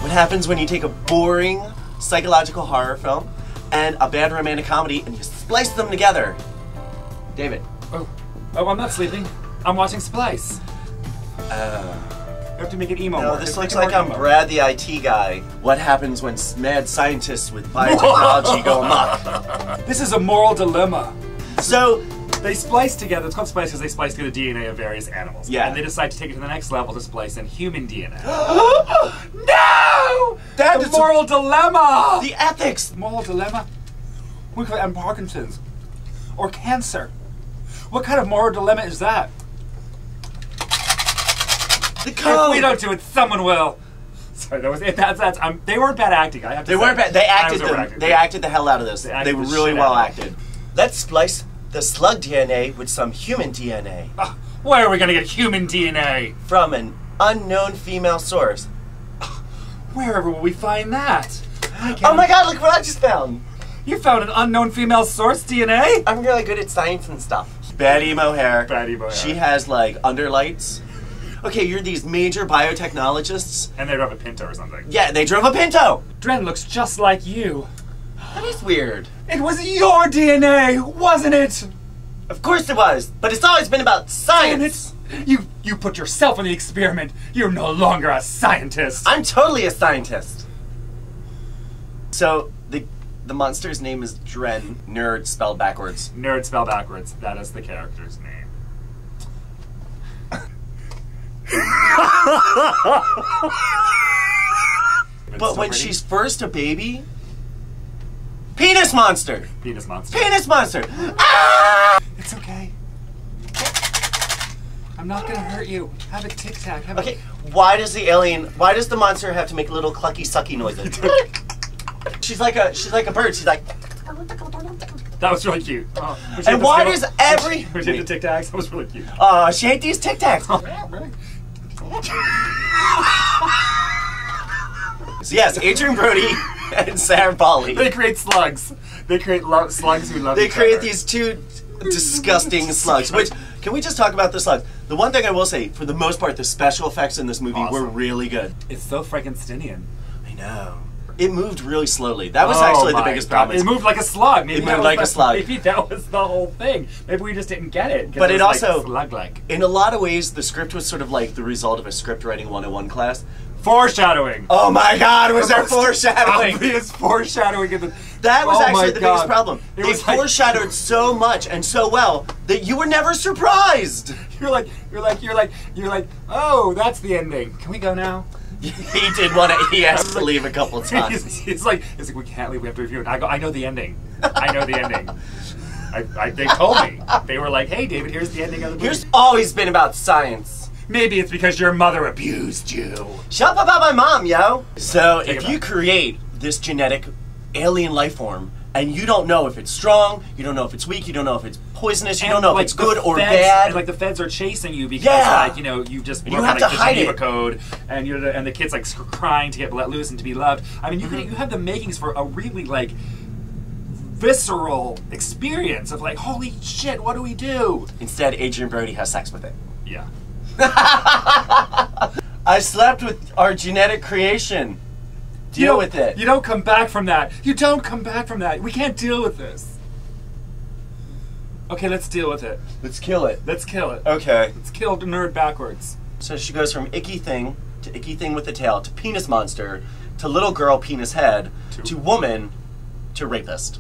What happens when you take a boring psychological horror film and a bad romantic comedy and you splice them together? David. Oh, I'm not sleeping. I'm watching Splice. You have to make it emo. No, this looks like I'm Brad the IT guy. What happens when mad scientists with biotechnology go amok? This is a moral dilemma. So, they splice together. It's called Splice because they splice together the DNA of various animals. Yeah. And they decide to take it to the next level to splice in human DNA. No! The moral dilemma! The ethics! Moral dilemma? We could end Parkinson's. Or cancer. What kind of moral dilemma is that? The code! If we don't do it, someone will. Sorry, that was it. They weren't bad acting. I have to say. They weren't bad. They acted the hell out of this. They were really well acted. Let's splice the slug DNA with some human DNA. Where are we gonna get human DNA? From an unknown female source. Wherever will we find that? Oh my god, look what I just found! You found an unknown female source DNA? I'm really good at science and stuff. Bad emo hair. Bad emo hair. She has like underlights. Okay, you're these major biotechnologists. And they drove a Pinto or something. Yeah, they drove a Pinto! Dren looks just like you. That is weird. It was your DNA, wasn't it? Of course it was, but it's always been about science. Damn it. You put yourself in the experiment. You're no longer a scientist. I'm totally a scientist. So, the monster's name is Dren. Nerd spelled backwards. Nerd spelled backwards. That is the character's name. But when she's first a baby, penis monster! Penis monster. Penis monster! Ah! It's okay. I'm not gonna hurt you. Have a Tic Tac. Okay, why does the monster have to make little clucky sucky noises? she's like a bird. She's like. That was really cute. And why does every? We did the Tic Tacs. That was really cute. She ate these Tic Tacs. So yes, Adrien Brody and Sarah Polley. They create slugs. They create slugs who love each other. They create these two disgusting slugs. Which, can we just talk about the slugs? The one thing I will say, for the most part, the special effects in this movie were really good. It's so Frankensteinian. I know. It moved really slowly. That was actually the biggest problem. It moved like a slug. Maybe it moved like a slug. Maybe that was the whole thing. Maybe we just didn't get it. But it also, like slug-like. In a lot of ways, the script was sort of like the result of a script writing 101 class. Foreshadowing. Oh my god, was there foreshadowing? Obvious foreshadowing. That was actually the biggest problem. They foreshadowed like, so much and so well that you were never surprised. You're like, oh, that's the ending. Can we go now? He did want to. He has to leave a couple times. He's like, we can't leave. We have to review it. I go, I know the ending. I know the ending. They told me. They were like, hey, David, here's the ending of the movie. Here's always been about science. Maybe it's because your mother abused you. Shut up about my mom, yo. So if you create this genetic alien life form and you don't know if it's strong, you don't know if it's weak, you don't know if it's poisonous, you don't know if it's good or bad. And like the feds are chasing you because like, you know, you just broke like the Geneva Code and the kid's like crying to get let loose and to be loved. I mean, you have the makings for a really like visceral experience of like, holy shit, what do we do? Instead, Adrien Brody has sex with it. Yeah. I slept with our genetic creation. Deal with it. You don't come back from that. You don't come back from that. We can't deal with this. Okay, let's deal with it. Let's kill it. Let's kill it. Okay. Let's kill the nerd backwards. So she goes from icky thing to icky thing with the tail to penis monster to little girl penis head to woman to rapist.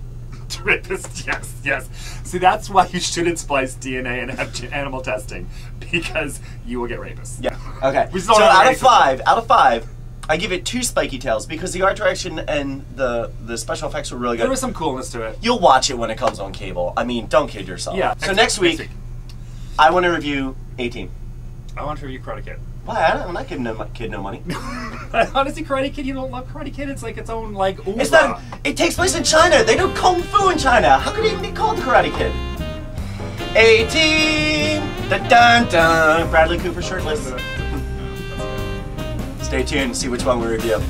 Rapist, yes. See, that's why you shouldn't splice DNA and have animal testing, because you will get rapists. Yeah. Okay. So out of five, I give it 2 spiky tails because the art direction and the special effects were really good. There was some coolness to it. You'll watch it when it comes on cable. I mean, don't kid yourself. Yeah. So next week, I want to review A-Team. I want to review Karate Kid. Why? I'm not giving no kid no money. Honestly, Karate Kid, you don't love Karate Kid. It's like its own like. It's not. It takes place in China. They do kung fu in China. How could it even be called Karate Kid? A-Team. Dun dun dun. Bradley Cooper shirtless. Stay tuned. See which one we review.